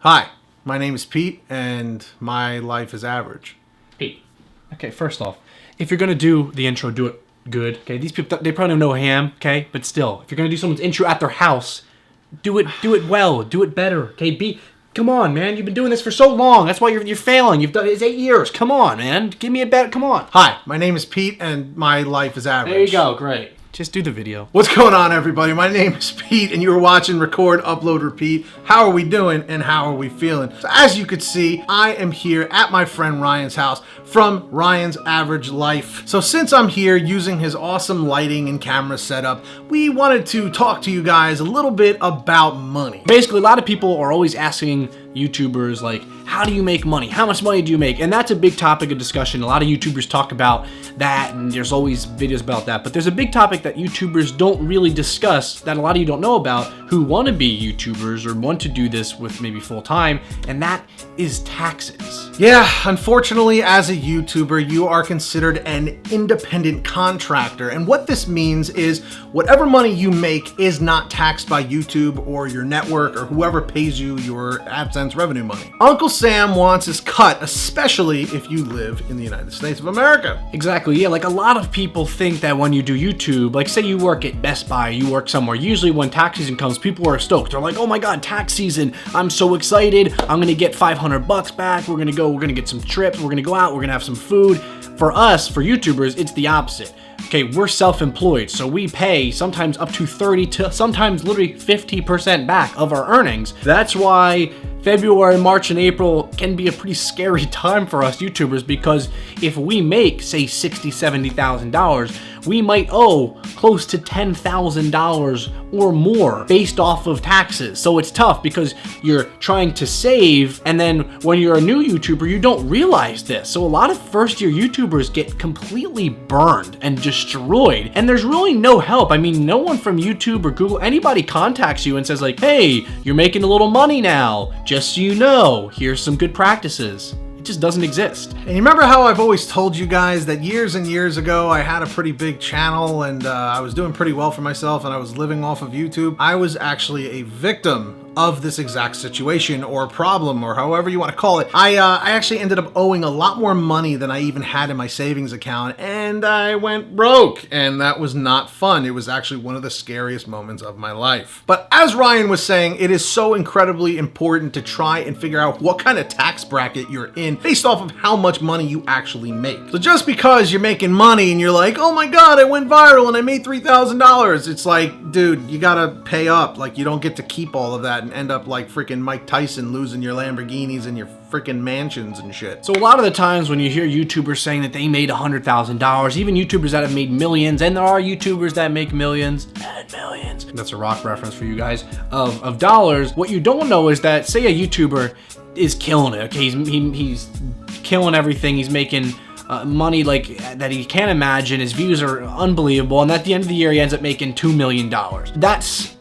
Hi, my name is Pete, and my life is average. Pete. Okay, first off, if you're gonna do the intro, do it good. Okay, these people, they probably don't know ham. Okay, but still, if you're gonna do someone's intro at their house, do it well, do it better. Okay, come on, man. You've been doing this for so long. That's why you're failing. You've done it's 8 years. Come on, man. Give me a bet. Come on. Hi, my name is Pete, and my life is average. There you go. Great. Just do the video. What's going on, everybody? My name is Pete, and you're watching Record, Upload, Repeat. How are we doing, and how are we feeling? So as you can see, I am here at my friend Ryan's house from Ryan's Average Life. So since I'm here using his awesome lighting and camera setup, we wanted to talk to you guys a little bit about money. Basically, a lot of people are always asking YouTubers, like, how do you make money? How much money do you make? And that's a big topic of discussion. A lot of YouTubers talk about that, and there's always videos about that. But there's a big topic that YouTubers don't really discuss that a lot of you don't know about who want to be YouTubers or want to do this with maybe full time, and that is taxes. Yeah, unfortunately, as a YouTuber, you are considered an independent contractor. And what this means is whatever money you make is not taxed by YouTube or your network or whoever pays you your AdSense revenue money. Uncle Sam wants his cut, especially if you live in the United States of America. Exactly, yeah, like a lot of people think that when you do YouTube, like say you work at Best Buy, you work somewhere, usually when tax season comes, people are stoked. They're like, oh my God, tax season, I'm so excited. I'm gonna get $500 back. We're gonna get some trips. We're gonna go out. We're gonna have some food. For us, for YouTubers, it's the opposite. Okay, we're self-employed, so we pay sometimes up to 30 to sometimes literally 50% back of our earnings. That's why February, March, and April can be a pretty scary time for us YouTubers, because if we make, say, $60,000, $70,000, we might owe close to $10,000 or more based off of taxes. So it's tough because you're trying to save, and then when you're a new YouTuber, you don't realize this. So a lot of first-year YouTubers get completely burned and destroyed, and there's really no help. I mean, no one from YouTube or Google, anybody contacts you and says like, hey, you're making a little money now. Just so you know, here's some good practices. It just doesn't exist. And you remember how I've always told you guys that years and years ago I had a pretty big channel, and I was doing pretty well for myself, and I was living off of YouTube? I was actually a victim of this exact situation or problem, or however you want to call it. I actually ended up owing a lot more money than I even had in my savings account, and I went broke, and that was not fun. It was actually one of the scariest moments of my life. But as Ryan was saying, it is so incredibly important to try and figure out what kind of tax bracket you're in based off of how much money you actually make. So just because you're making money and you're like, oh my God, I went viral and I made $3,000, it's like, dude, you gotta pay up. Like, you don't get to keep all of that and end up like freaking Mike Tyson losing your Lamborghinis and your freaking mansions and shit. So a lot of the times when you hear YouTubers saying that they made $100,000, even YouTubers that have made millions, and there are YouTubers that make millions and millions, that's a rock reference for you guys, of dollars, what you don't know is that, say a YouTuber is killing it, okay, he's killing everything, he's making money like that he can't imagine, his views are unbelievable, and at the end of the year he ends up making $2 million.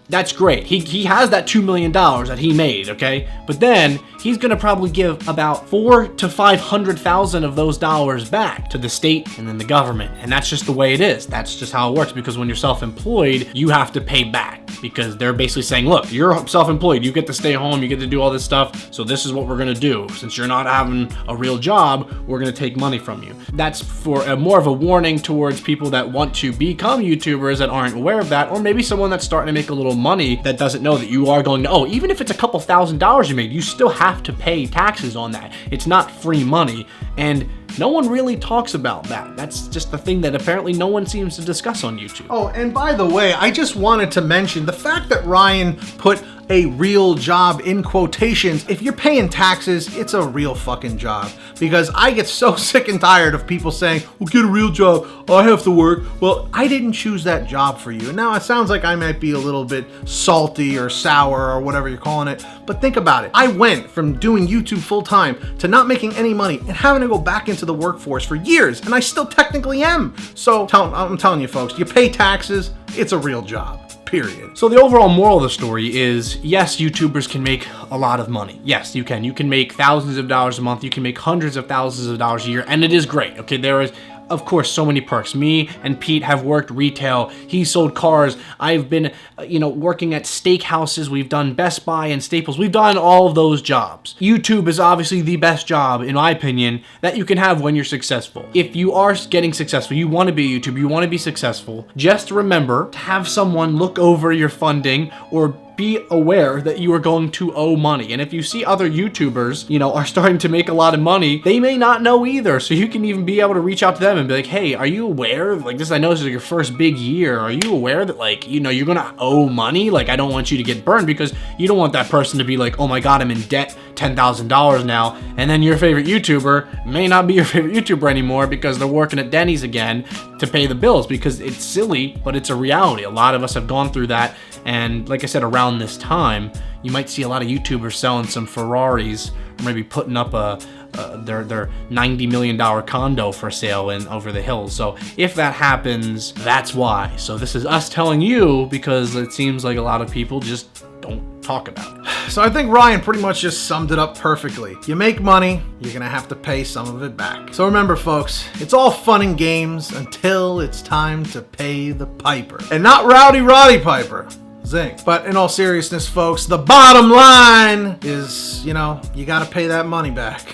That's great. He has that $2 million that he made, okay? But then he's gonna probably give about $400,000 to $500,000 of those dollars back to the state and then the government. And that's just the way it is. That's just how it works, because when you're self-employed, you have to pay back, because they're basically saying, look, you're self-employed, you get to stay home, you get to do all this stuff, so this is what we're gonna do. Since you're not having a real job, we're gonna take money from you. That's for more of a warning towards people that want to become YouTubers that aren't aware of that, or maybe someone that's starting to make a little money that doesn't know that you are going to owe. Even if it's a couple $1,000s you made, you still have to pay taxes on that. It's not free money, and no one really talks about that. That's just the thing that apparently no one seems to discuss on YouTube. Oh, and by the way, I just wanted to mention the fact that Ryan put a real job in quotations. If you're paying taxes, it's a real fucking job, because I get so sick and tired of people saying, well, get a real job, I have to work. Well, I didn't choose that job for you. Now it sounds like I might be a little bit salty or sour or whatever you're calling it, but think about it. I went from doing YouTube full time to not making any money and having to go back into the workforce for years, and I still technically am. So I'm telling you folks, you pay taxes, it's a real job. Period. So the overall moral of the story is, yes, YouTubers can make a lot of money. Yes, you can. You can make thousands of dollars a month. You can make hundreds of thousands of dollars a year, and it is great. Okay, there is of course, so many perks. Me and Pete have worked retail. He sold cars. I've been, working at steakhouses. We've done Best Buy and Staples. We've done all of those jobs. YouTube is obviously the best job, in my opinion, that you can have when you're successful. If you are getting successful, you want to be a YouTuber, you want to be successful, just remember to have someone look over your funding or be aware that you are going to owe money. And if you see other YouTubers, are starting to make a lot of money, they may not know either. So you can even be able to reach out to them and be like, hey, are you aware of this? I know this is your first big year. Are you aware that you're gonna owe money? I don't want you to get burned, because you don't want that person to be like, oh my God, I'm in debt $10,000 now. And then your favorite YouTuber may not be your favorite YouTuber anymore because they're working at Denny's again to pay the bills, because it's silly, but it's a reality. A lot of us have gone through that. And like I said, around this time, you might see a lot of YouTubers selling some Ferraris, or maybe putting up their $90 million condo for sale over the hills. So if that happens, that's why. So this is us telling you, because it seems like a lot of people just don't talk about it. So I think Ryan pretty much just summed it up perfectly. You make money, you're gonna have to pay some of it back. So remember, folks, it's all fun and games until it's time to pay the piper. And not Rowdy Roddy Piper. Zing. But in all seriousness, folks, the bottom line is, you gotta pay that money back.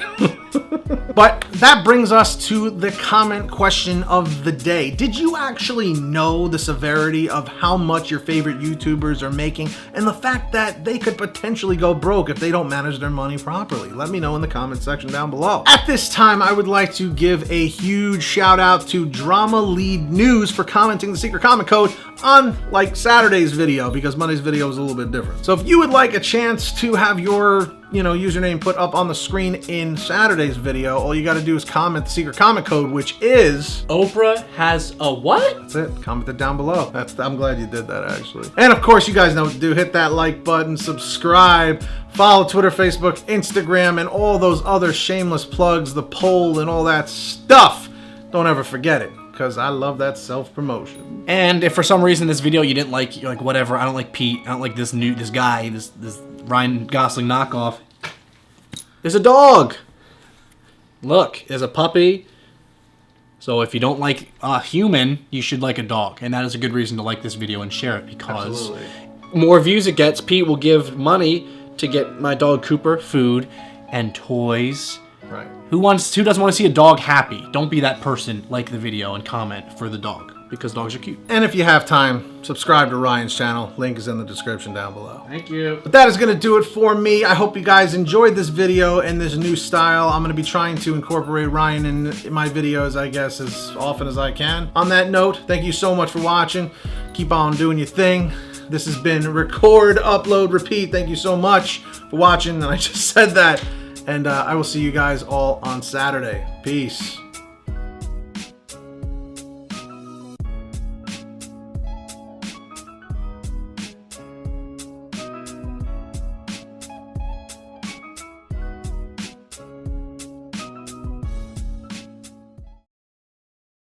But that brings us to the comment question of the day. Did you actually know the severity of how much your favorite YouTubers are making, and the fact that they could potentially go broke if they don't manage their money properly? Let me know in the comment section down below. At this time, I would like to give a huge shout out to Drama Lead News for commenting the secret comment code on Saturday's video, because Monday's video is a little bit different. So if you would like a chance to have your username put up on the screen in Saturday's video, all you got to do is comment the secret comment code, which is Oprah has a what? That's it. Comment it down below. I'm glad you did that, actually. And of course, you guys know what to do. Hit that like button, subscribe, follow Twitter, Facebook, Instagram, and all those other shameless plugs, the poll, and all that stuff. Don't ever forget it, because I love that self-promotion. And if for some reason this video you didn't like, you're like, whatever, I don't like Pete, I don't like this guy, this Ryan Gosling knockoff. There's a dog. Look, there's a puppy. So if you don't like a human, you should like a dog. And that is a good reason to like this video and share it, because Absolutely. More views it gets, Pete will give money to get my dog Cooper food and toys. Right. Who doesn't want to see a dog happy? Don't be that person. Like the video and comment for the dog, because dogs are cute. And if you have time, subscribe to Ryan's channel. Link is in the description down below. Thank you. But that is going to do it for me. I hope you guys enjoyed this video and this new style. I'm going to be trying to incorporate Ryan in my videos, I guess, as often as I can. On that note, thank you so much for watching. Keep on doing your thing. This has been Record, Upload, Repeat. Thank you so much for watching. And I just said that. And I will see you guys all on Saturday. Peace.